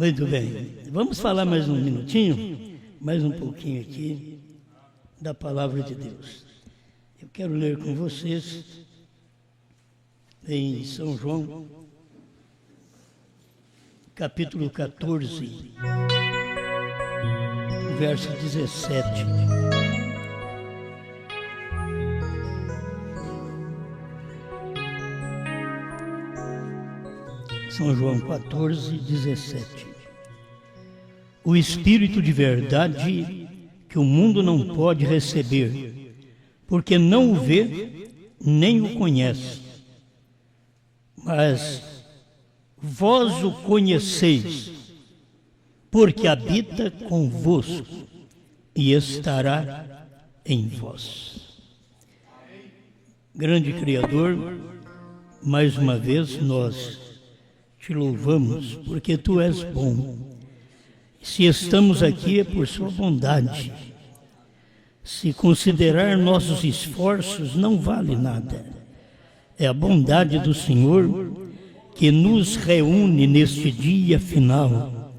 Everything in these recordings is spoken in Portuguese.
Muito bem. Vamos falar mais um minutinho, mais um pouquinho aqui da Palavra de Deus. Eu quero ler com vocês em São João, capítulo 14, verso 17. São João 14, 17. O Espírito de verdade que o mundo não pode receber, porque não o vê nem o conhece. Mas vós o conheceis, porque habita convosco e estará em vós. Grande Criador, mais uma vez nós te louvamos, porque tu és bom. Se estamos aqui é por sua bondade. Se considerar nossos esforços, não vale nada. É a bondade do Senhor que nos reúne neste dia final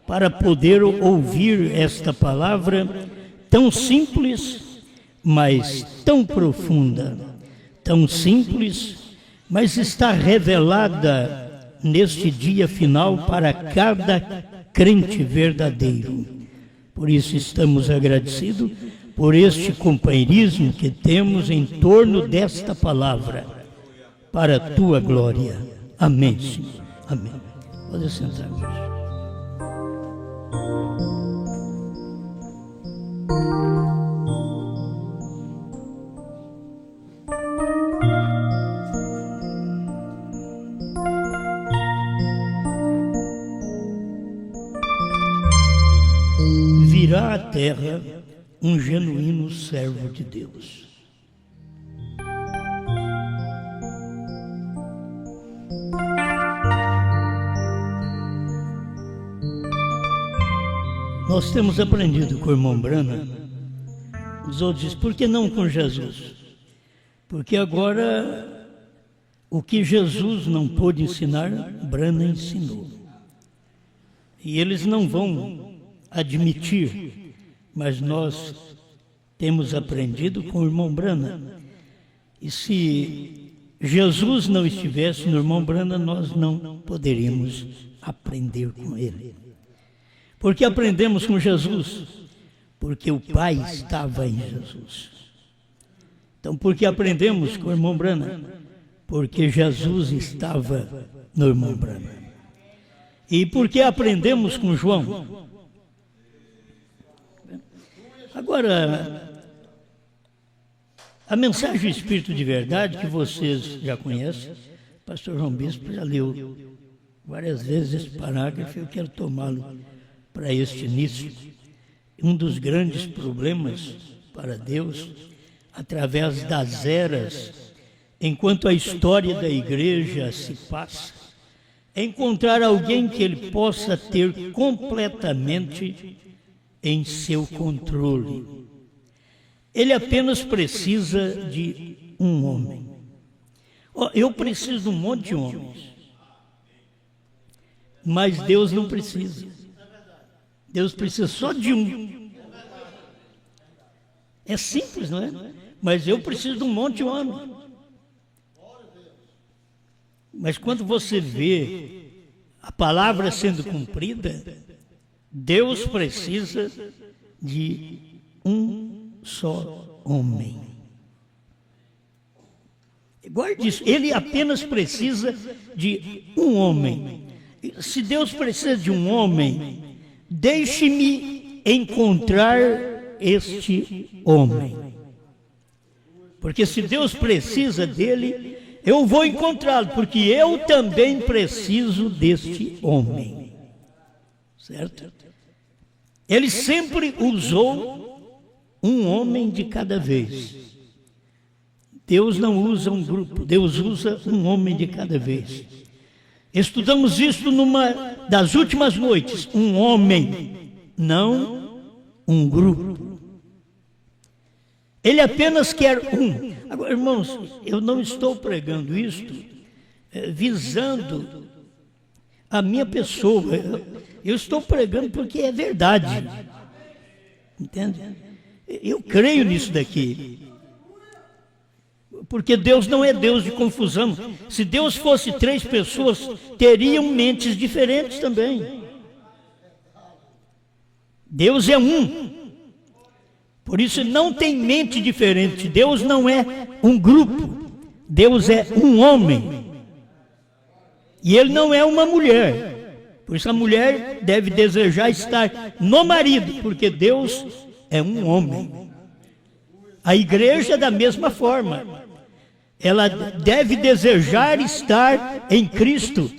para poder ouvir esta palavra tão simples, mas tão profunda. Tão simples, mas está revelada neste dia final para cada crente verdadeiro. Por isso estamos agradecidos por este companheirismo que temos em torno desta palavra, para a tua glória. Amém, Senhor. Amém. Pode sentar, meus. Virá à terra um genuíno servo de Deus. Nós temos aprendido com o irmão Brana, os outros dizem, por que não com Jesus? Porque agora o que Jesus não pôde ensinar, Brana ensinou. E eles não vão admitir, mas nós temos aprendido com o irmão Brana. E se Jesus não estivesse no irmão Brana, nós não poderíamos aprender com ele. Porque aprendemos com Jesus? Porque o Pai estava em Jesus. Então, por que aprendemos com o irmão Brana? Porque Jesus estava no irmão Brana. E por que aprendemos com João? Agora, a mensagem do Espírito de Verdade, que vocês já conhecem, o pastor João Bispo já leu várias vezes esse parágrafo, eu quero tomá-lo para este início. Um dos grandes problemas para Deus, através das eras, enquanto a história da igreja se passa, é encontrar alguém que ele possa ter completamente em seu controle. Ele apenas precisa de um homem. Eu preciso de um monte de homens, mas Deus não precisa. Deus precisa só de um. É simples, não é? Mas eu preciso de um monte de homens. Mas quando você vê a palavra sendo cumprida, Deus precisa de um só homem. Guarde isso, ele apenas precisa de um homem. Se Deus precisa de um homem, deixe-me encontrar este homem. Porque se Deus precisa dele, eu vou encontrá-lo, porque eu também preciso deste homem. Certo? Ele sempre usou um homem de cada vez. Deus não usa um grupo, Deus usa um homem de cada vez. Estudamos isso numa das últimas noites. Um homem, não um grupo. Ele apenas quer um. Agora, irmãos, eu não estou pregando isto visando a minha pessoa. Eu estou pregando porque é verdade. Entende? Eu creio nisso daqui. Porque Deus não é Deus de confusão. Se Deus fosse 3 pessoas, teriam mentes diferentes também. Deus é um. Por isso não tem mente diferente. Deus não é um grupo. Deus é um homem. E ele não é uma mulher. Por isso a mulher deve desejar estar no marido, porque Deus é um homem. A igreja da mesma forma. Ela deve desejar estar em Cristo,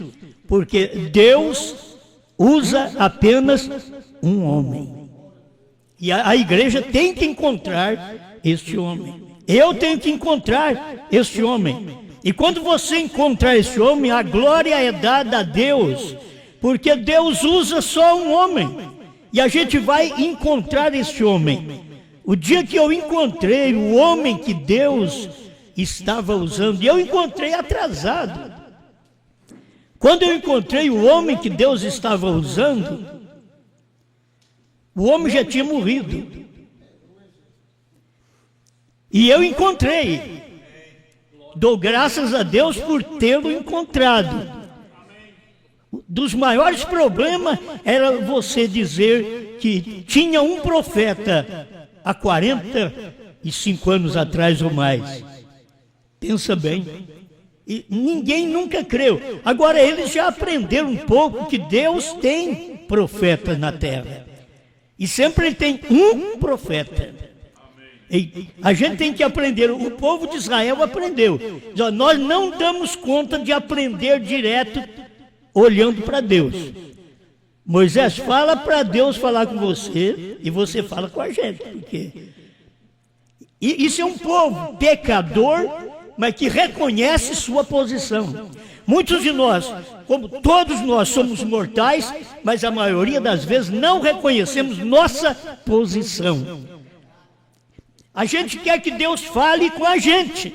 porque Deus usa apenas um homem. E a igreja tem que encontrar este homem. Eu tenho que encontrar este homem. E quando você encontrar este homem, a glória é dada a Deus, porque Deus usa só um homem. E a gente vai encontrar este homem. O dia que eu encontrei o homem que Deus estava usando, e eu encontrei atrasado. Quando eu encontrei o homem que Deus estava usando, o homem já tinha morrido. E eu encontrei. Dou graças a Deus por tê-lo encontrado. Dos maiores problemas era você dizer que tinha um profeta há 45 anos atrás ou mais. Pensa bem. E ninguém nunca creu. Agora eles já aprenderam um pouco que Deus tem profeta na terra. E sempre tem um profeta. E a gente tem que aprender. O povo de Israel aprendeu. Nós não damos conta de aprender direto olhando para Deus. Moisés, fala para Deus falar com você e você fala com a gente. Porque isso é um povo pecador, mas que reconhece sua posição. Muitos de nós, como todos nós, somos mortais, mas a maioria das vezes não reconhecemos nossa posição. A gente quer que Deus fale com a gente.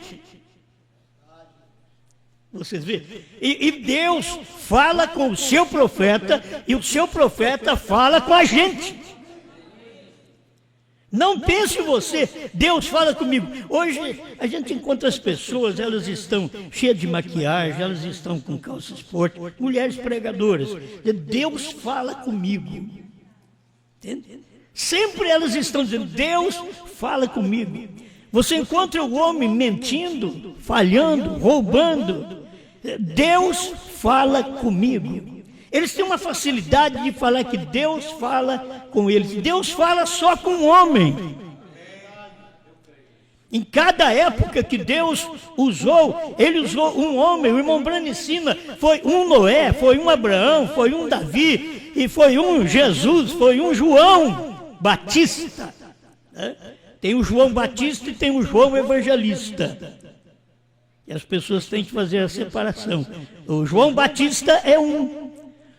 Vocês veem? E Deus fala com o seu profeta, e o seu profeta fala com a gente. Não pense você, Deus fala comigo. Hoje a gente encontra as pessoas, elas estão cheias de maquiagem, elas estão com calça esporte, mulheres pregadoras. Deus fala comigo. Entende? Sempre elas estão dizendo, Deus fala comigo. Você encontra o homem mentindo, falhando, roubando. Deus fala comigo. Eles têm uma facilidade de falar que Deus fala com eles. Deus fala só com o homem. Em cada época que Deus usou, Ele usou um homem. O irmão Brano ensina, foi um Noé, foi um Abraão, foi um Davi, e foi um Jesus, foi um João Batista. Tem o João Batista e tem o João Evangelista. E as pessoas têm que fazer a separação. O João Batista é um.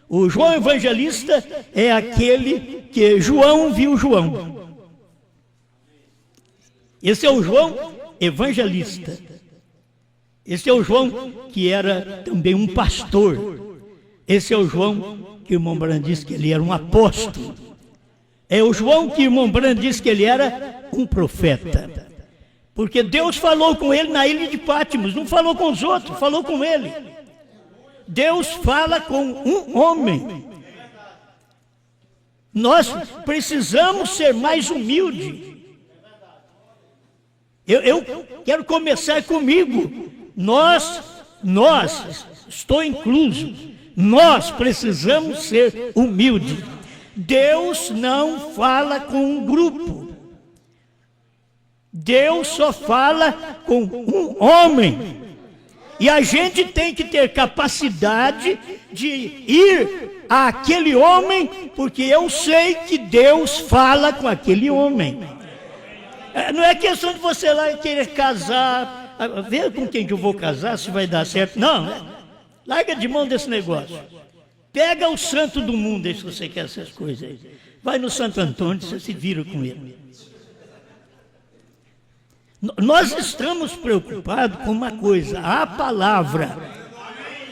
O João Evangelista é aquele que João viu João. Esse é o João Evangelista. Esse é o João que era também um pastor. Esse é o João que o irmão Brano disse que ele era um apóstolo. É o João que o irmão Brano disse que ele era um profeta. Porque Deus falou com ele na ilha de Pátimos, não falou com os outros, falou com ele. Deus fala com um homem. Nós precisamos ser mais humildes. Eu quero começar comigo. Nós, estou incluso, nós precisamos ser humildes. Deus não fala com um grupo. Deus só fala com um homem. E a gente tem que ter capacidade de ir àquele homem, porque eu sei que Deus fala com aquele homem. Não é questão de você lá querer casar, ver com quem que eu vou casar, se vai dar certo. Não, larga de mão desse negócio. Pega o santo do mundo, se você quer essas coisas aí. Vai no Santo Antônio, você se vira com ele. Nós estamos preocupados com uma coisa, a palavra.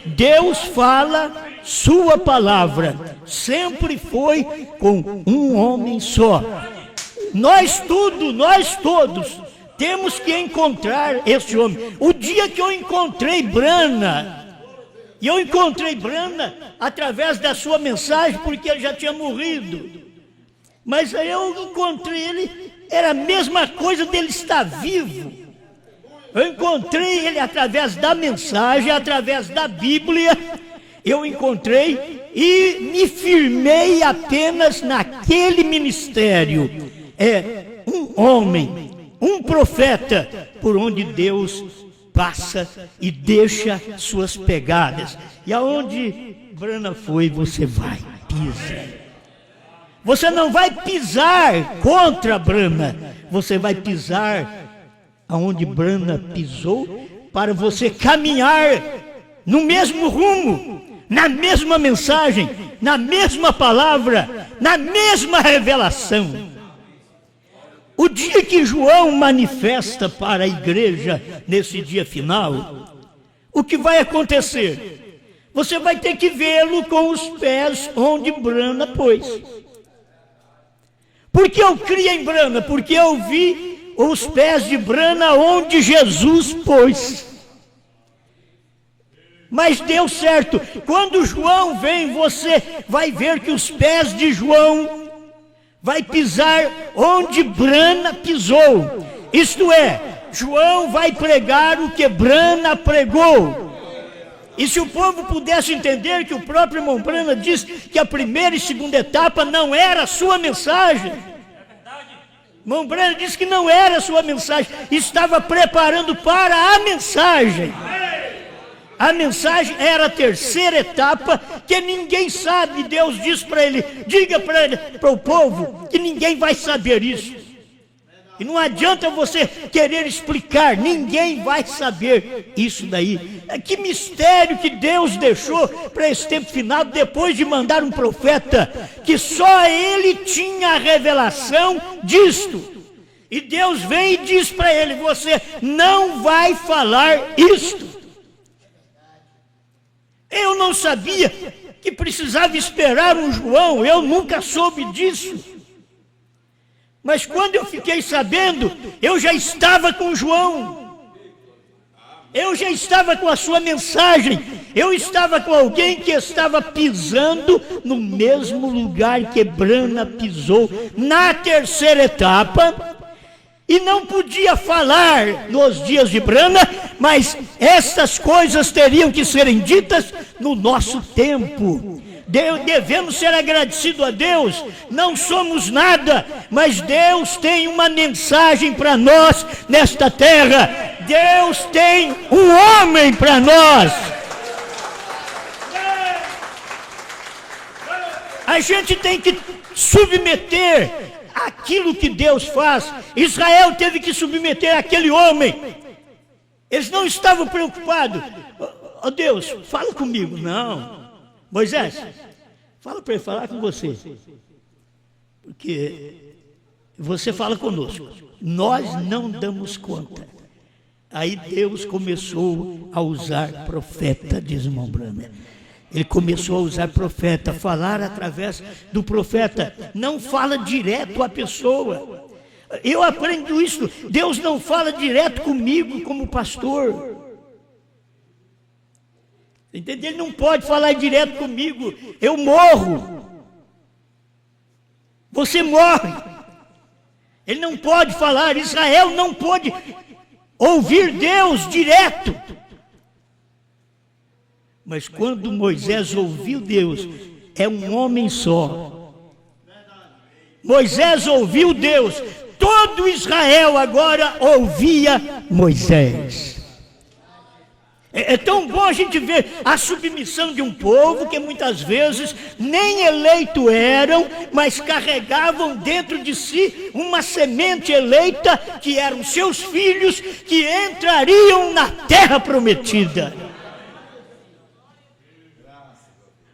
Deus fala sua palavra sempre foi com um homem só. Nós todos temos que encontrar esse homem. O dia que eu encontrei Brana, e eu encontrei Brana através da sua mensagem, porque ele já tinha morrido. Mas aí eu encontrei ele, era a mesma coisa dele estar vivo. Eu encontrei ele através da mensagem, através da Bíblia. Eu encontrei e me firmei apenas naquele ministério. É um homem, um profeta, por onde Deus passa e deixa suas pegadas. E aonde Brana foi, você vai, pisa. Você não vai pisar contra Brana, você vai pisar aonde Brana pisou, para você caminhar no mesmo rumo, na mesma mensagem, na mesma palavra, na mesma revelação. O dia que João manifesta para a igreja, nesse dia final, o que vai acontecer? Você vai ter que vê-lo com os pés onde Brana pôs. Por que eu criei em Brana? Porque eu vi os pés de Brana onde Jesus pôs. Mas deu certo. Quando João vem, você vai ver que os pés de João vai pisar onde Brana pisou. Isto é, João vai pregar o que Brana pregou. E se o povo pudesse entender que o próprio irmão Brana diz que a primeira e segunda etapa não era a sua mensagem. Irmão Brana disse que não era a sua mensagem, estava preparando para a mensagem. A mensagem era a terceira etapa, que ninguém sabe. Deus diz para ele, diga para o povo que ninguém vai saber isso. E não adianta você querer explicar, ninguém vai saber isso daí. Que mistério que Deus deixou para esse tempo final, depois de mandar um profeta, que só ele tinha a revelação disto. E Deus vem e diz para ele, você não vai falar isto. Eu não sabia que precisava esperar um João, eu nunca soube disso. Mas quando eu fiquei sabendo, eu já estava com João. Eu já estava com a sua mensagem. Eu estava com alguém que estava pisando no mesmo lugar que Brana pisou, na terceira etapa. E não podia falar nos dias de Brana, mas essas coisas teriam que serem ditas no nosso tempo. Devemos ser agradecidos a Deus, não somos nada, mas Deus tem uma mensagem para nós nesta terra. Deus tem um homem para nós. A gente tem que submeter aquilo que Deus faz. Israel teve que submeter aquele homem. Eles não estavam preocupados. Oh Deus, fala comigo. Não. Moisés, fala para ele falar com você. Porque você fala conosco. Nós não damos conta. Aí Deus começou a usar profeta, diz o irmão Brana. Ele começou a usar profeta, falar através do profeta. Não fala direto à pessoa. Eu aprendo isso. Deus não fala direto comigo como pastor. Entendeu? Ele não pode falar direto comigo. Eu morro. Você morre. Ele não pode falar. Israel não pôde ouvir Deus direto. Mas quando Moisés ouviu Deus, é um homem só. Moisés ouviu Deus, todo Israel agora ouvia Moisés. É tão bom a gente ver a submissão de um povo que muitas vezes nem eleito eram, mas carregavam dentro de si uma semente eleita, que eram seus filhos, que entrariam na terra prometida.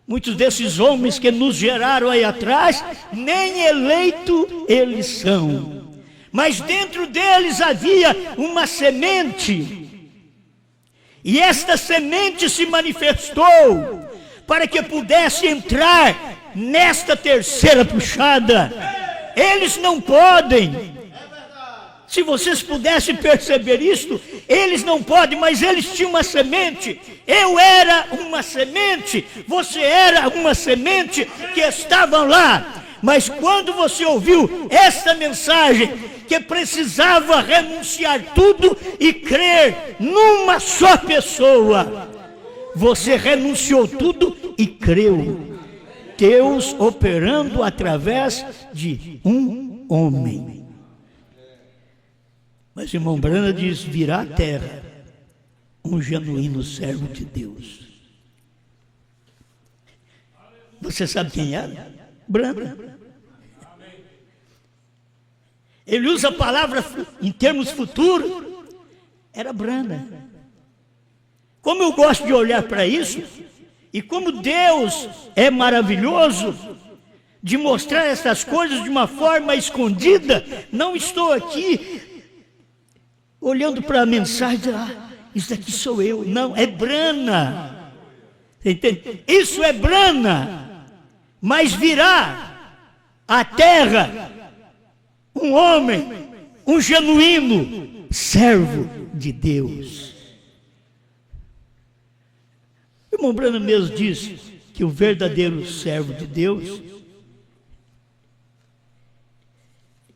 Muitos desses homens que nos geraram aí atrás, nem eleito eles são. Mas dentro deles havia uma semente. E esta semente se manifestou para que pudesse entrar nesta terceira puxada. Eles não podem. Se vocês pudessem perceber isto, eles não podem, mas eles tinham uma semente. Eu era uma semente, você era uma semente que estavam lá. Mas quando você ouviu esta mensagem, que precisava renunciar tudo e crer numa só pessoa, você renunciou tudo e creu. Deus operando através de um homem. Mas irmão Branham diz, virá à terra um genuíno servo de Deus. Você sabe quem era? Branham. Ele usa a palavra em termos futuros, era Branham. Como eu gosto de olhar para isso, e como Deus é maravilhoso, de mostrar essas coisas de uma forma escondida, não estou aqui olhando para a mensagem, isso daqui sou eu. Não, é Branham. Entende? Isso é Branham. Mas virá à terra um homem, um genuíno servo de Deus. O irmão Branham mesmo diz que o verdadeiro servo de Deus,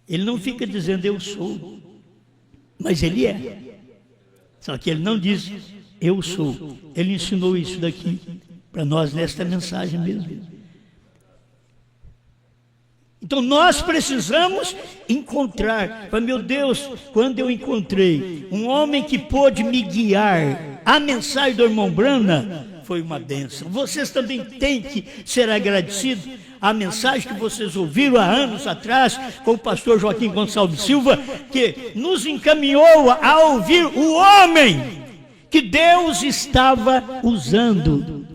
ele não fica dizendo eu sou, mas ele é. Só que ele não diz eu sou. Ele ensinou isso daqui para nós nesta mensagem mesmo. Então nós precisamos encontrar. Meu Deus, quando eu encontrei um homem que pôde me guiar, a mensagem do irmão Branham foi uma bênção. Vocês também têm que ser agradecidos. A mensagem que vocês ouviram há anos atrás com o pastor Joaquim Gonçalves Silva, que nos encaminhou a ouvir o homem que Deus estava usando,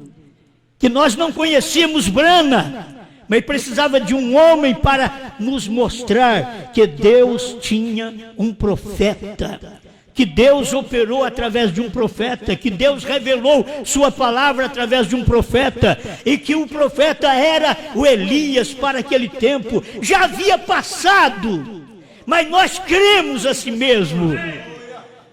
que nós não conhecíamos Branham, mas precisava de um homem para nos mostrar que Deus tinha um profeta, que Deus operou através de um profeta, que Deus revelou sua palavra através de um profeta, e que o profeta era o Elias para aquele tempo. Já havia passado, mas nós cremos assim mesmo.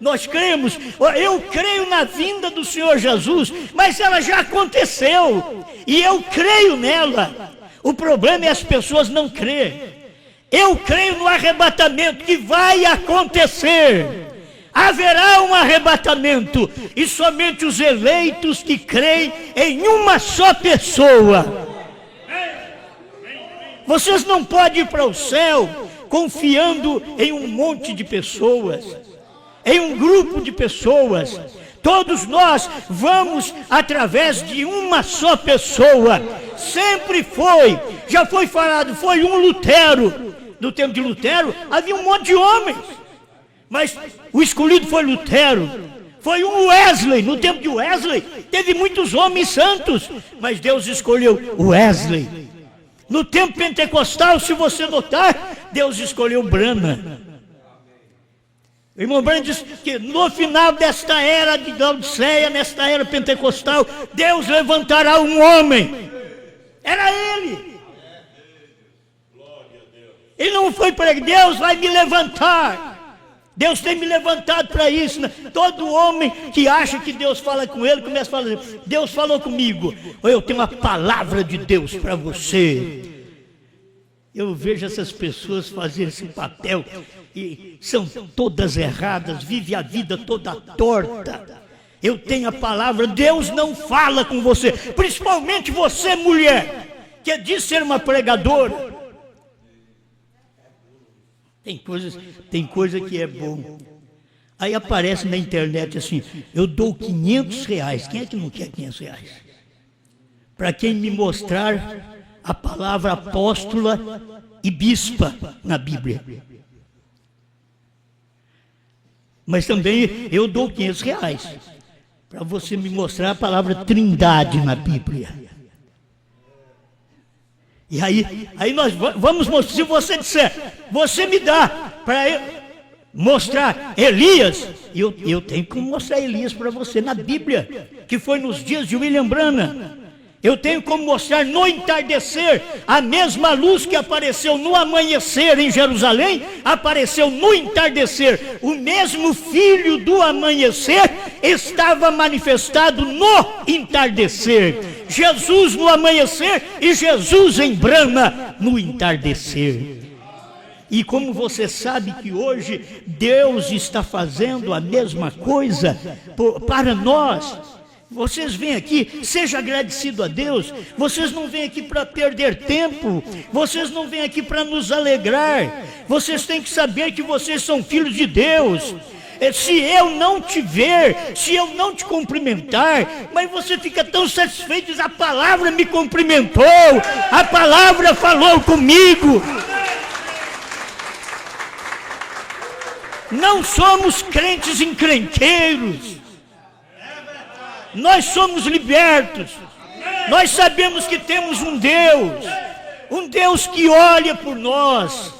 Nós cremos, eu creio na vinda do Senhor Jesus, mas ela já aconteceu, e eu creio nela. O problema é as pessoas não crerem. Eu creio no arrebatamento que vai acontecer. Haverá um arrebatamento, e somente os eleitos que creem em uma só pessoa. Vocês não podem ir para o céu confiando em um monte de pessoas, em um grupo de pessoas. Todos nós vamos através de uma só pessoa. Sempre foi, já foi falado, foi um Lutero. No tempo de Lutero havia um monte de homens, mas o escolhido foi Lutero. Foi um Wesley. No tempo de Wesley teve muitos homens santos, mas Deus escolheu Wesley. No tempo pentecostal, se você notar, Deus escolheu Branham. O irmão Branham diz que no final desta era de Laodiceia, nesta era pentecostal, Deus levantará um homem. Era ele. Ele não foi para Deus vai me levantar. Deus tem me levantado para isso. Todo homem que acha que Deus fala com ele, começa a falar, Deus falou comigo. Eu tenho uma palavra de Deus para você. Eu vejo essas pessoas fazerem esse papel e são todas erradas, vivem a vida toda torta. Eu tenho a palavra, Deus não fala com você, principalmente você, mulher, que diz ser uma pregadora. Tem coisa que é bom. Aí aparece na internet assim, eu dou R$500. Quem é que não quer R$500? Para quem me mostrar a palavra apóstola e bispa na Bíblia. Mas também eu dou R$500 para você me mostrar a palavra trindade na Bíblia. E aí nós vamos mostrar, se você disser, você me dá para mostrar Elias, eu tenho que mostrar Elias para você na Bíblia, que foi nos dias de William Branham. Eu tenho como mostrar no entardecer a mesma luz que apareceu no amanhecer em Jerusalém, apareceu no entardecer. O mesmo filho do amanhecer estava manifestado no entardecer. Jesus no amanhecer e Jesus em brama no entardecer. E como você sabe que hoje Deus está fazendo a mesma coisa para nós. Vocês vêm aqui, seja agradecido a Deus. Vocês não vêm aqui para perder tempo. Vocês não vêm aqui para nos alegrar. Vocês têm que saber que vocês são filhos de Deus. Se eu não te ver, se eu não te cumprimentar, mas você fica tão satisfeito, diz, a palavra me cumprimentou, a palavra falou comigo. Não somos crentes encrenqueiros. Nós somos libertos. Nós sabemos que temos um Deus que olha por nós,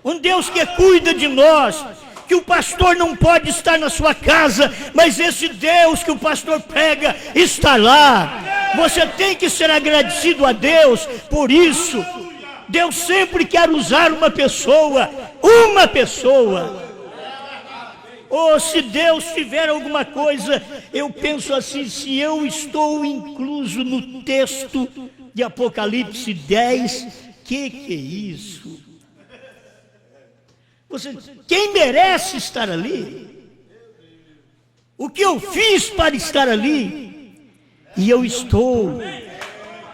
um Deus que cuida de nós, que o pastor não pode estar na sua casa, mas esse Deus que o pastor prega está lá. Você tem que ser agradecido a Deus por isso. Deus sempre quer usar uma pessoa. Ou se Deus tiver alguma coisa, eu penso assim, se eu estou incluso no texto de Apocalipse 10, que é isso? Quem merece estar ali? O que eu fiz para estar ali? E eu estou.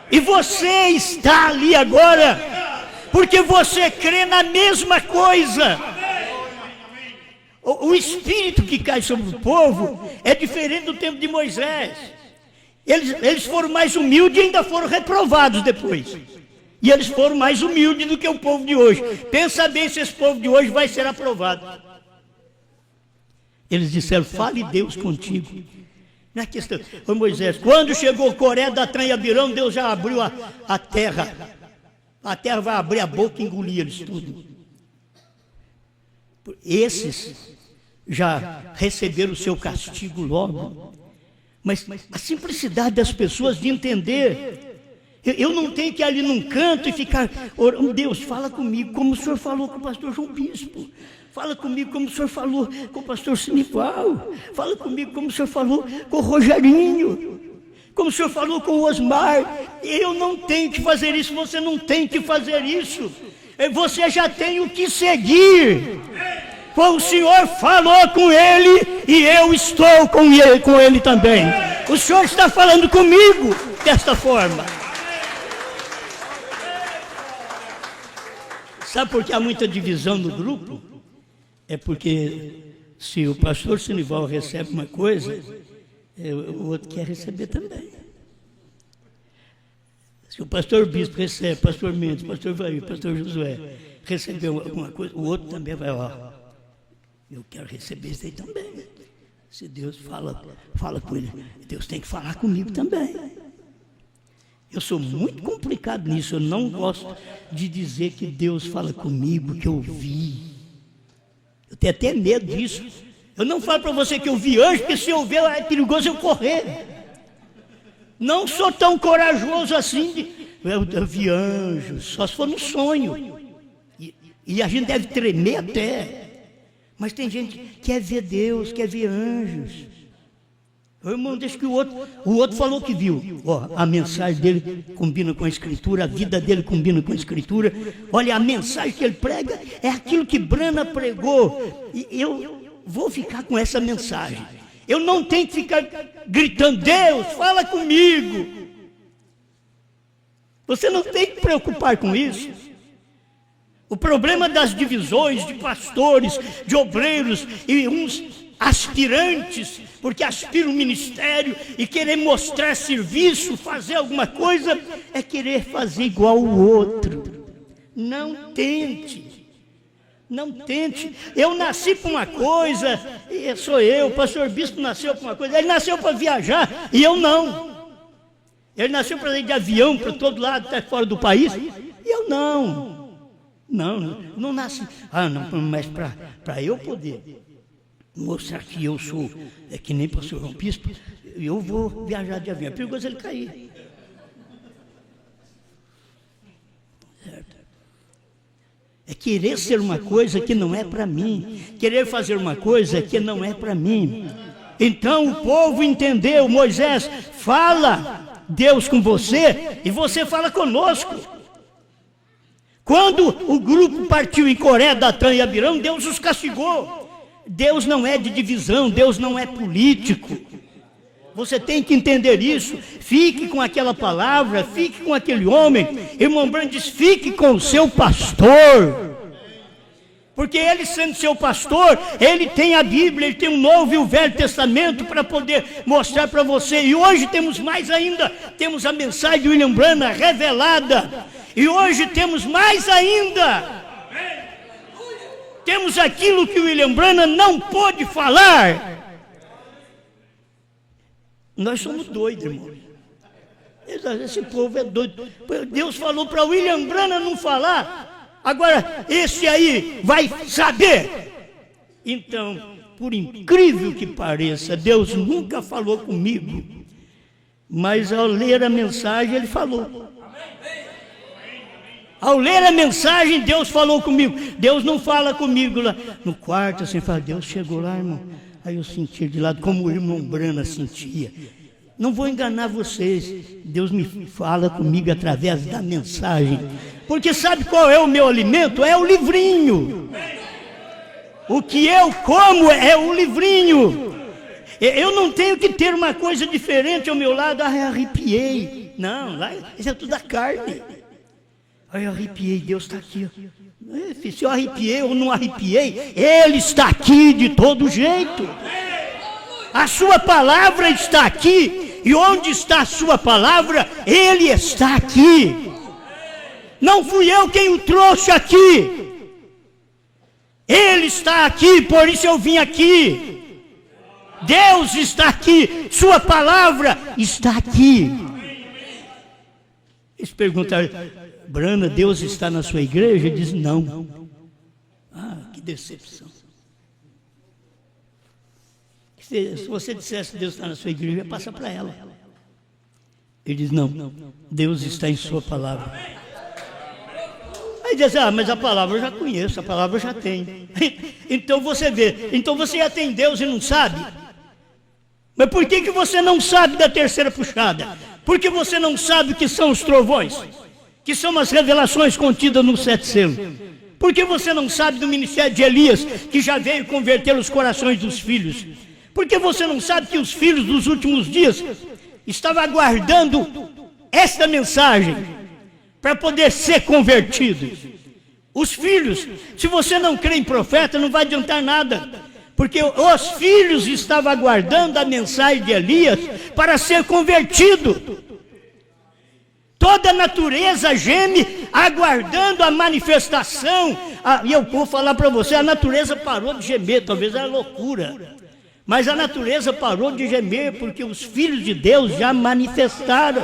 E você está ali agora, porque você crê na mesma coisa. O espírito que cai sobre o povo é diferente do tempo de Moisés. Eles foram mais humildes e ainda foram reprovados depois. E eles foram mais humildes do que o povo de hoje. Pensa bem se esse povo de hoje vai ser aprovado. Eles disseram, fale Deus contigo. Não é questão. Ô Moisés, quando chegou Coré, Datã e Abirão, Deus já abriu a terra. A terra vai abrir a boca e engolir eles tudo. Esses já receberam o seu castigo logo. Mas a simplicidade das pessoas de entender. Eu não tenho que ir ali num canto e ficar orando. Deus, fala comigo como o Senhor falou com o pastor João Bispo. Fala comigo como o Senhor falou com o pastor Sinival. Fala comigo como o Senhor falou com o Rogerinho. Como o Senhor falou com o Osmar. Eu não tenho que fazer isso, você não tem que fazer isso. Você já tem o que seguir. O Senhor falou com ele e eu estou com ele também. O Senhor está falando comigo desta forma. Sabe por que há muita divisão no grupo? É porque se o pastor Sinival recebe uma coisa, o outro quer receber também. Se o pastor Bispo recebe, pastor Mendes, pastor Vair, pastor Josué, recebeu alguma coisa, o outro também vai, eu quero receber isso aí também. Se Deus fala com ele, Deus tem que falar comigo também. Eu sou muito complicado nisso, eu não gosto de dizer que Deus fala comigo, que eu vi. Eu tenho até medo disso. Eu não falo para você que eu vi anjo, porque se eu ver é perigoso eu correr. Não sou tão corajoso assim eu vi anjos, só se for no sonho. E a gente deve tremer até. Mas tem gente que quer ver Deus, quer ver anjos. O irmão, deixa que o outro falou que viu. A mensagem dele combina com a Escritura, a vida dele combina com a Escritura. Olha, a mensagem que ele prega é aquilo que Brana pregou. E eu vou ficar com essa mensagem. Eu não tenho que ficar gritando, Deus, fala comigo. Você não tem que preocupar com isso. O problema das divisões de pastores, de obreiros e uns aspirantes, porque aspiram o ministério e querer mostrar serviço, fazer alguma coisa, é querer fazer igual o outro. Não tente. Não tente. Eu nasci para uma coisa, e sou eu, o pastor Bispo nasceu para uma coisa, ele nasceu para viajar e eu não. Ele nasceu para ir de avião para todo lado, até fora do país, e eu não. Não nasci. Não, mas para eu poder mostrar que eu sou, que nem pastor João Bispo, eu vou viajar de avião. É perigoso ele cair. É querer ser uma coisa que não é para mim, querer fazer uma coisa que não é para mim. Então o povo entendeu, Moisés, fala Deus com você e você fala conosco. Quando o grupo partiu em Coré, Datã e Abirão, Deus os castigou. Deus não é de divisão, Deus não é político. Você tem que entender isso. Fique com aquela palavra, fique com aquele homem. Irmão Brandes, fique com o seu pastor. Porque ele, sendo seu pastor, ele tem a Bíblia, ele tem o Novo e o Velho Testamento para poder mostrar para você. E hoje temos mais ainda, temos a mensagem de William Branham revelada. E hoje temos mais ainda. Temos aquilo que o William Branham não pôde falar. Nós somos doidos, irmão. Esse povo é doido. Deus falou para William Branham não falar. Agora, esse aí vai saber. Então, por incrível que pareça, Deus nunca falou comigo. Mas ao ler a mensagem, Ele falou. Ao ler a mensagem, Deus falou comigo. Deus não fala comigo lá no quarto, assim, fala, Deus chegou lá, irmão. Aí eu senti de lado, como o irmão Branham sentia. Não vou enganar vocês, Deus me fala comigo através da mensagem. Porque sabe qual é o meu alimento? É o livrinho. O que eu como é o livrinho. Eu não tenho que ter uma coisa diferente ao meu lado. Ah, eu arrepiei. Não, lá, isso é tudo da carne. Aí eu arrepiei, Deus está aqui. Se eu arrepiei ou não arrepiei, Ele está aqui de todo jeito. A sua palavra está aqui. E onde está a sua palavra, Ele está aqui. Não fui eu quem o trouxe aqui. Ele está aqui, por isso eu vim aqui. Deus está aqui, sua palavra está aqui. Eles perguntaram, Branham, Deus está na sua igreja? Ele diz, não. Ah, que decepção. Se você dissesse que Deus está na sua igreja, ia passar para ela. Ele diz, não, Deus está em sua palavra. Aí diz, mas a palavra eu já conheço, a palavra eu já tenho. Então você vê, então você já tem Deus e não sabe? Mas por que você não sabe da terceira puxada? Porque você não sabe o que são os trovões? Que são as revelações contidas no 7 selos. Por que você não sabe do ministério de Elias, que já veio converter os corações dos filhos? Por que você não sabe que os filhos dos últimos dias estavam aguardando esta mensagem para poder ser convertidos? Os filhos, se você não crê em profeta, não vai adiantar nada. Porque os filhos estavam aguardando a mensagem de Elias para ser convertido. Toda a natureza geme aguardando a manifestação. E eu vou falar para você, a natureza parou de gemer, talvez era loucura. Mas a natureza parou de gemer porque os filhos de Deus já manifestaram.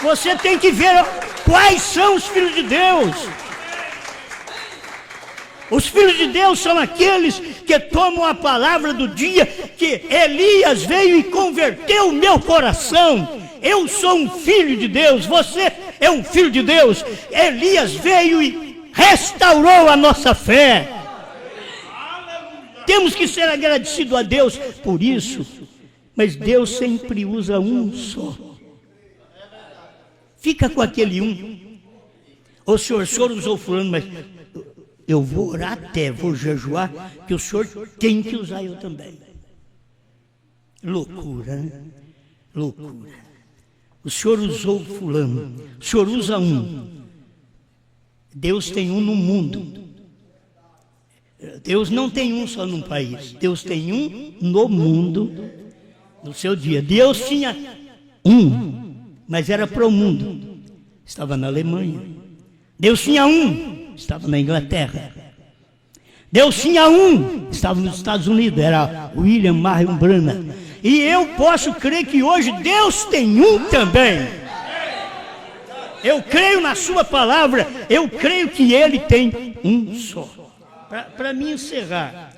Você tem que ver quais são os filhos de Deus. Os filhos de Deus são aqueles que tomam a palavra do dia que Elias veio e converteu o meu coração. Eu sou um filho de Deus, você é um filho de Deus. Elias veio e restaurou a nossa fé. Temos que ser agradecidos a Deus por isso. Mas Deus sempre usa um só. Fica com aquele um. O senhor usou fulano, mas eu vou orar até, vou jejuar, que o senhor tem que usar eu também. Loucura, né? Loucura. O senhor usou fulano, o senhor usa um. Deus tem um no mundo. Deus não tem um só num país. Deus tem um no mundo, no seu dia. Deus tinha um, mas era para o mundo. Estava na Alemanha. Deus tinha um, estava na Inglaterra. Deus tinha um, estava nos Estados Unidos, era William Marion Branham. E eu posso crer que hoje Deus tem um também. Eu creio na sua palavra, eu creio que Ele tem um só. Para me encerrar,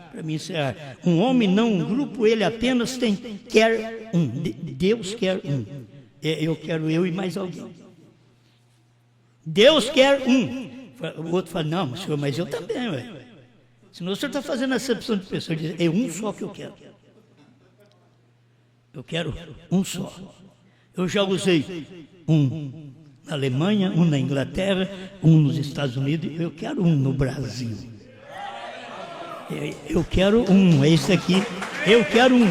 um homem não um grupo, ele apenas quer um. Deus quer um. Eu quero eu e mais alguém. Deus quer um. O outro fala, não, senhor, mas eu também, ué. Senão o senhor está fazendo acepção de pessoa. Ele diz, é um só que eu quero. Eu quero um só. Eu já usei um na Alemanha, um na Inglaterra, um nos Estados Unidos, eu quero um no Brasil. Eu quero um, é esse aqui, eu quero um.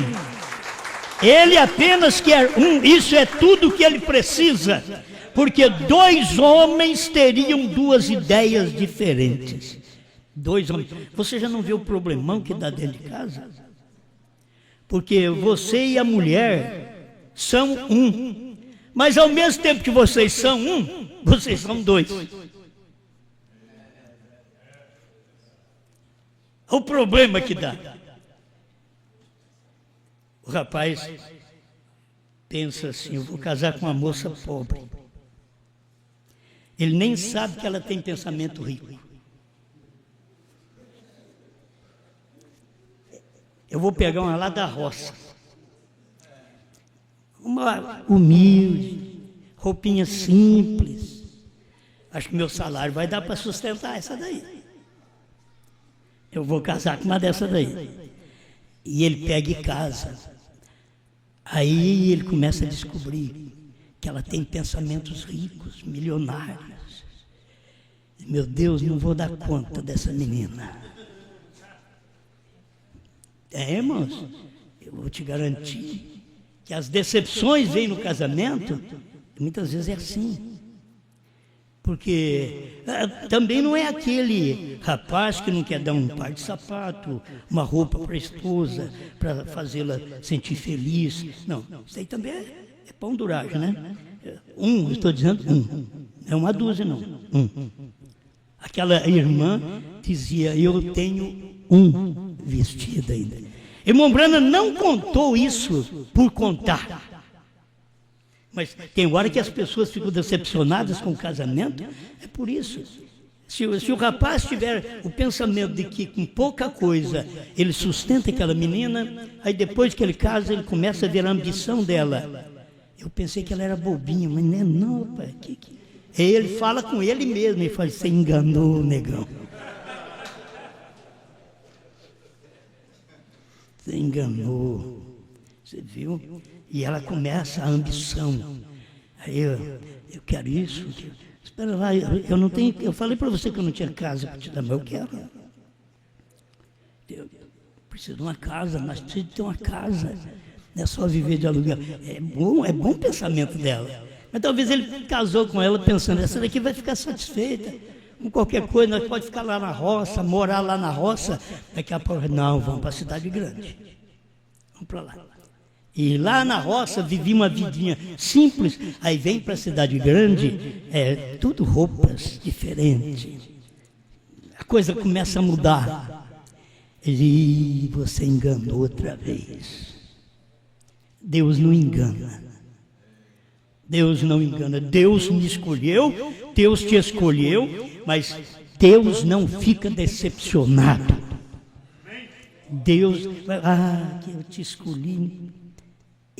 Ele apenas quer um, isso é tudo que ele precisa, porque dois homens teriam duas ideias diferentes. Dois homens. Você já não vê o problemão que dá dentro de casa? Porque você e a mulher são um, mas ao mesmo tempo que vocês são um, vocês são dois. O problema que dá. O rapaz pensa assim, eu vou casar com uma moça pobre. Ele nem sabe que ela tem pensamento rico. Eu vou pegar uma lá da roça. Uma humilde, roupinha simples. Acho que meu salário vai dar para sustentar essa daí. Eu vou casar com uma dessa daí. E ele pega e casa. Aí ele começa a descobrir que ela tem pensamentos ricos, milionários. Meu Deus, não vou dar conta dessa menina. Irmãos, eu vou te garantir que as decepções vêm no casamento, muitas vezes é assim. Porque também não é aquele rapaz que não quer dar um par de sapato, uma roupa para a esposa, para fazê-la sentir feliz. Não, isso aí também é pão duragem, né? Estou dizendo um, não é uma dúzia não, um. Aquela irmã dizia, eu tenho um vestido ainda. Irmão Branham não contou isso por contar. Mas tem hora que as pessoas ficam decepcionadas com o casamento, é por isso. Se o rapaz tiver o pensamento de que com pouca coisa ele sustenta aquela menina, aí depois que ele casa, ele começa a ver a ambição dela. Eu pensei que ela era bobinha, mas não é não, pai. Aí ele fala com ele mesmo, ele fala, você enganou, negão. Você enganou, você viu? E ela começa a ambição. Aí eu quero isso. Espera lá, eu não tenho. Eu falei para você que eu não tinha casa para te dar, mas eu quero. Eu preciso de uma casa, nós precisamos ter uma casa. Não é só viver de aluguel. É bom o pensamento dela. Mas talvez ele casou com ela pensando, essa daqui vai ficar satisfeita. Com qualquer coisa, nós pode ficar lá na roça, morar lá na roça. Daqui a pouco, não, vamos para a cidade grande. Vamos para lá. E lá na roça vivia uma vidinha simples, aí vem para a cidade grande, tudo roupas diferentes. A coisa começa a mudar. E você enganou outra vez. Deus não engana. Deus não engana. Deus me escolheu, Deus te escolheu, mas Deus não fica decepcionado. Deus, que eu te escolhi.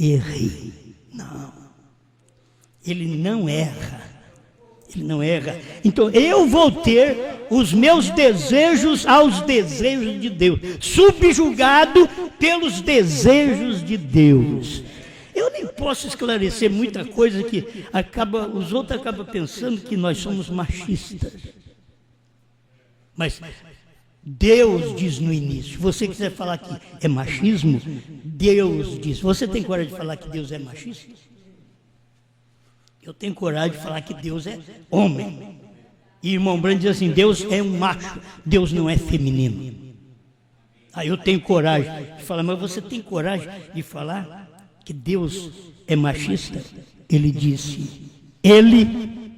Errei. Não. Ele não erra. Ele não erra. Então eu vou ter os meus desejos aos desejos de Deus, subjugado pelos desejos de Deus. Eu nem posso esclarecer muita coisa que os outros acabam pensando que nós somos machistas. Mas Deus diz no início, se você quiser falar que é machismo, Deus diz. Você tem coragem de falar que Deus é machista? Eu tenho coragem de falar que Deus é homem. E irmão Branham diz assim, Deus é um macho, Deus não é feminino. Aí eu tenho coragem de falar, mas você tem coragem de falar que Deus é machista? Ele disse, Ele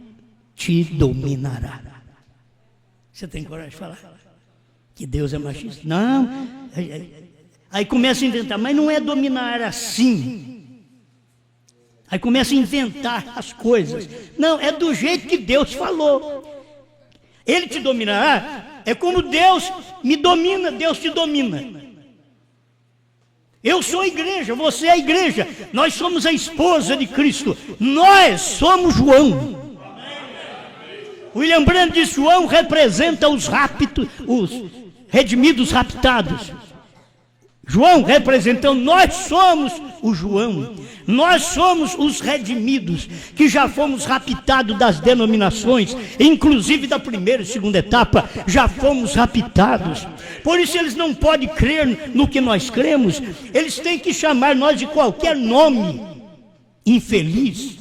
te dominará. Você tem coragem de falar que Deus é machista? Não. Aí começa a inventar, mas não é dominar assim. Aí começa a inventar as coisas. Não, é do jeito que Deus falou. Ele te dominará, é como Deus me domina, Deus te domina. Eu sou a igreja, você é a igreja, nós somos a esposa de Cristo, nós somos João. William Branham disse: João representa os redimidos raptados. João representando, nós somos o João, nós somos os redimidos, que já fomos raptados das denominações, inclusive da primeira e segunda etapa, já fomos raptados. Por isso eles não podem crer no que nós cremos, eles têm que chamar nós de qualquer nome infeliz,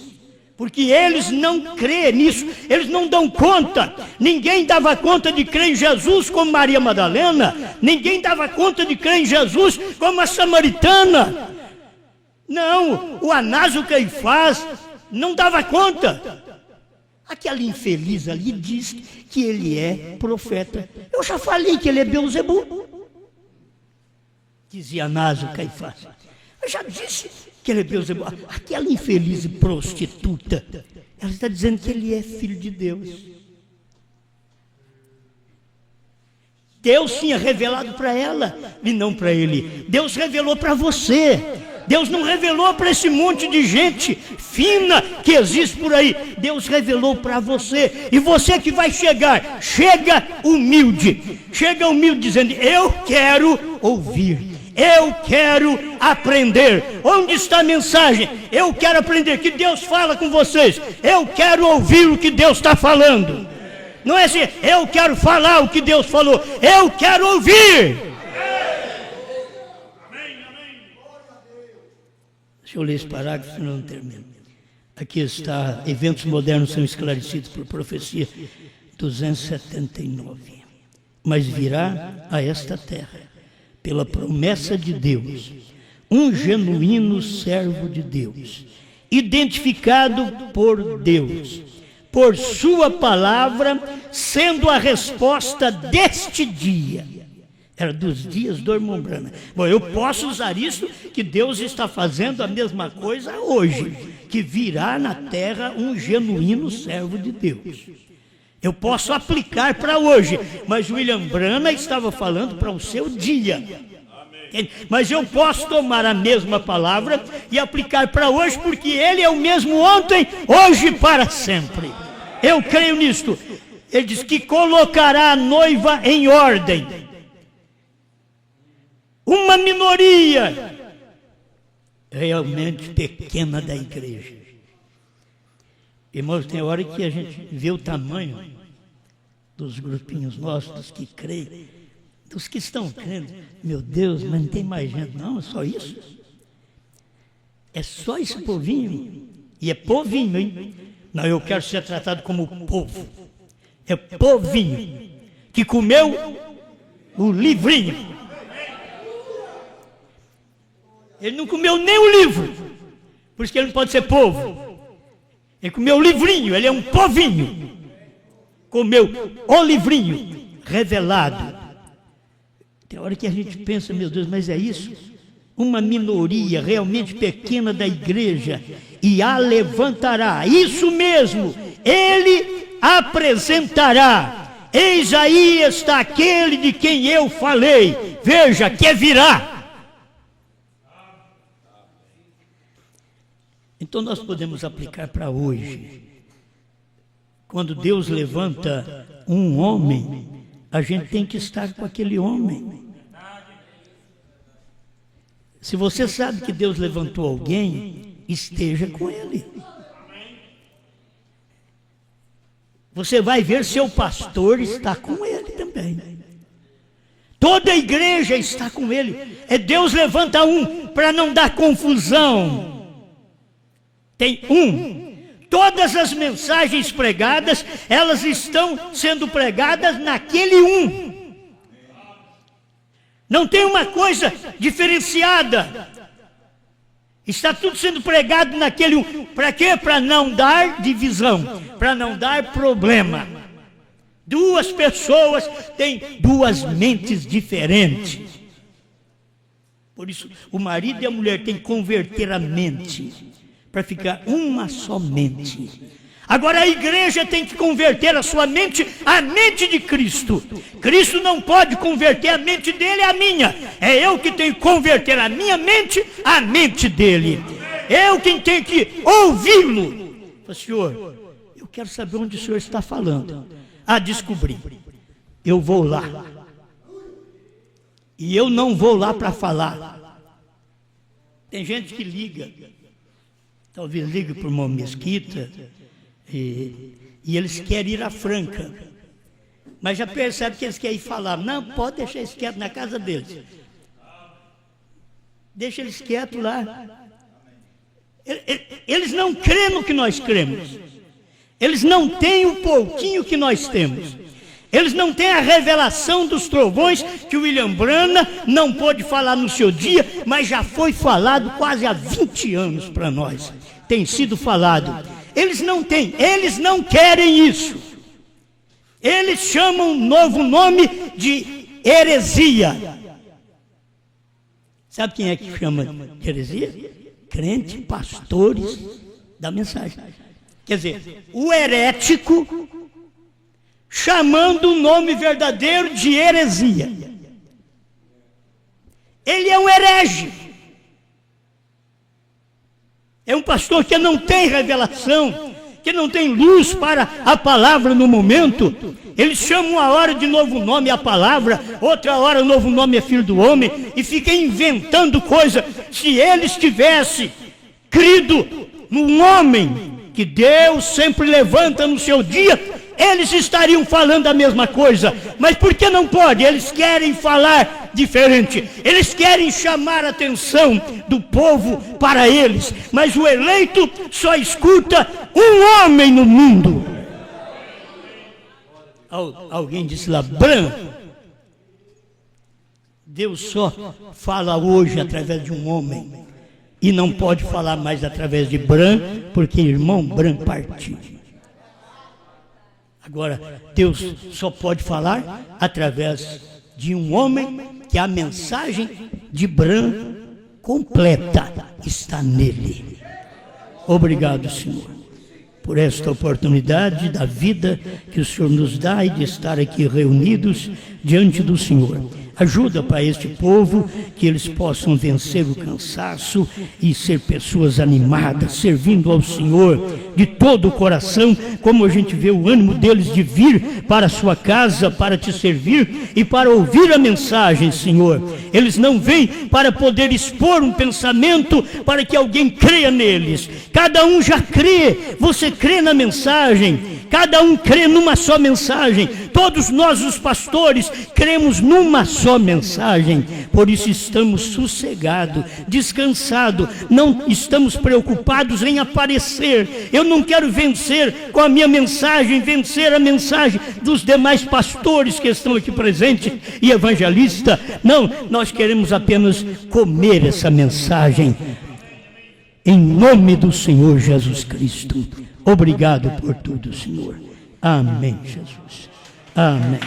porque eles não creem nisso, eles não dão conta. Ninguém dava conta de crer em Jesus como Maria Madalena, ninguém dava conta de crer em Jesus como a samaritana. Não, o Anás, o Caifás, não dava conta. Aquela infeliz ali diz que ele é profeta. Eu já falei que ele é Beelzebul, dizia Anás, o Caifás. Eu já disse que ele é Beelzebul. Aquela infeliz prostituta, ela está dizendo que ele é filho de Deus. Deus tinha revelado para ela e não para ele. Deus revelou para você. Deus não revelou para esse monte de gente fina que existe por aí. Deus revelou para você. E você que vai chegar, chega humilde. Chega humilde dizendo: eu quero ouvir. Eu quero aprender. Onde está a mensagem? Eu quero aprender. Que Deus fala com vocês. Eu quero ouvir o que Deus está falando. Não é assim: eu quero falar o que Deus falou. Eu quero ouvir. Deixa eu ler esse parágrafo, senão não termino. Aqui está: eventos modernos são esclarecidos por profecia 279. Mas virá a esta terra, pela promessa de Deus, um genuíno servo de Deus, identificado por Deus, por sua palavra, sendo a resposta deste dia. Era dos dias do irmão Branham. Bom, eu posso usar isso, que Deus está fazendo a mesma coisa hoje, que virá na terra um genuíno servo de Deus. Eu posso aplicar para hoje, mas William Branham estava falando para o seu dia. Mas eu posso tomar a mesma palavra e aplicar para hoje, porque ele é o mesmo ontem, hoje e para sempre. Eu creio nisto. Ele diz que colocará a noiva em ordem. Uma minoria realmente pequena da igreja. Irmãos, tem hora que a gente vê o tamanho dos grupinhos nossos, dos que creem, dos que estão crendo. Meu Deus, mas não tem mais gente. Não, é só isso. É só esse povinho. E é povinho, hein? Não, eu quero ser tratado como povo. É povinho que comeu o livrinho. Ele não comeu nem o livro, por isso que ele não pode ser povo. Ele comeu o livrinho, ele é um povinho. Comeu o livrinho revelado. Tem hora que a gente pensa: meu Deus, mas é isso? Uma minoria realmente pequena da igreja, e a levantará. Isso mesmo, ele apresentará. Eis aí está aquele de quem eu falei. Veja, que virá. Então nós podemos aplicar para hoje. Quando Deus levanta um homem, a gente tem que estar com aquele homem. Se você sabe que Deus levantou alguém, esteja com ele. Você vai ver seu pastor está com ele também. Toda a igreja está com ele. É Deus levanta um para não dar confusão. Tem um. Todas as mensagens pregadas, elas estão sendo pregadas naquele um. Não tem uma coisa diferenciada. Está tudo sendo pregado naquele um. Para quê? Para não dar divisão, para não dar problema. Duas pessoas têm duas mentes diferentes. Por isso, o marido e a mulher têm que converter a mente para ficar uma só mente. Agora a igreja tem que converter a sua mente à mente de Cristo. Cristo não pode converter a mente dele à minha. É eu que tenho que converter a minha mente à mente dele. Eu quem tenho que ouvi-lo. Senhor, eu quero saber onde o senhor está falando. Ah, descobri. Eu vou lá. E eu não vou lá para falar. Tem gente que liga. Talvez ligue para uma mesquita. E eles querem ir à Franca. Mas já percebe que eles querem ir falar. Não, pode deixar eles quietos na casa deles. Deixa eles quietos lá. Eles não creem no que nós cremos. Eles não têm o pouquinho que nós temos. Eles não têm a revelação dos trovões que o William Branham não pôde falar no seu dia, mas já foi falado quase há 20 anos para nós. Tem sido falado. Eles não têm, eles não querem isso. Eles chamam um novo nome de heresia. Sabe quem é que chama de heresia? Crente, pastores da mensagem. Quer dizer, o herético chamando o nome verdadeiro de heresia. Ele é um herege. É um pastor que não tem revelação, que não tem luz para a palavra no momento. Eles chamam uma hora de novo nome a palavra, outra hora o novo nome é filho do homem, e ficam inventando coisa. Se eles tivessem crido num homem que Deus sempre levanta no seu dia, eles estariam falando a mesma coisa. Mas por que não pode? Eles querem falar diferente. Eles querem chamar a atenção do povo para eles. Mas o eleito só escuta um homem no mundo. Alguém disse lá, Branham, Deus só fala hoje através de um homem. E não pode falar mais através de Branham, porque irmão Branham partiu. Agora, Deus só pode falar através de um homem que a mensagem de Branham completa está nele. Obrigado, Senhor, por esta oportunidade da vida que o Senhor nos dá e de estar aqui reunidos diante do Senhor. Ajuda para este povo, que eles possam vencer o cansaço e ser pessoas animadas, servindo ao Senhor de todo o coração, como a gente vê o ânimo deles de vir para a sua casa, para te servir e para ouvir a mensagem, Senhor. Eles não vêm para poder expor um pensamento para que alguém creia neles. Cada um já crê, você crê na mensagem. Cada um crê numa só mensagem. Todos nós, os pastores, cremos numa só mensagem. Por isso estamos sossegados, descansados. Não estamos preocupados em aparecer. Eu não quero vencer com a minha mensagem, vencer a mensagem dos demais pastores que estão aqui presentes e evangelistas. Não, nós queremos apenas comer essa mensagem. Em nome do Senhor Jesus Cristo. Obrigado por tudo, Senhor. Amém, Jesus. Amém.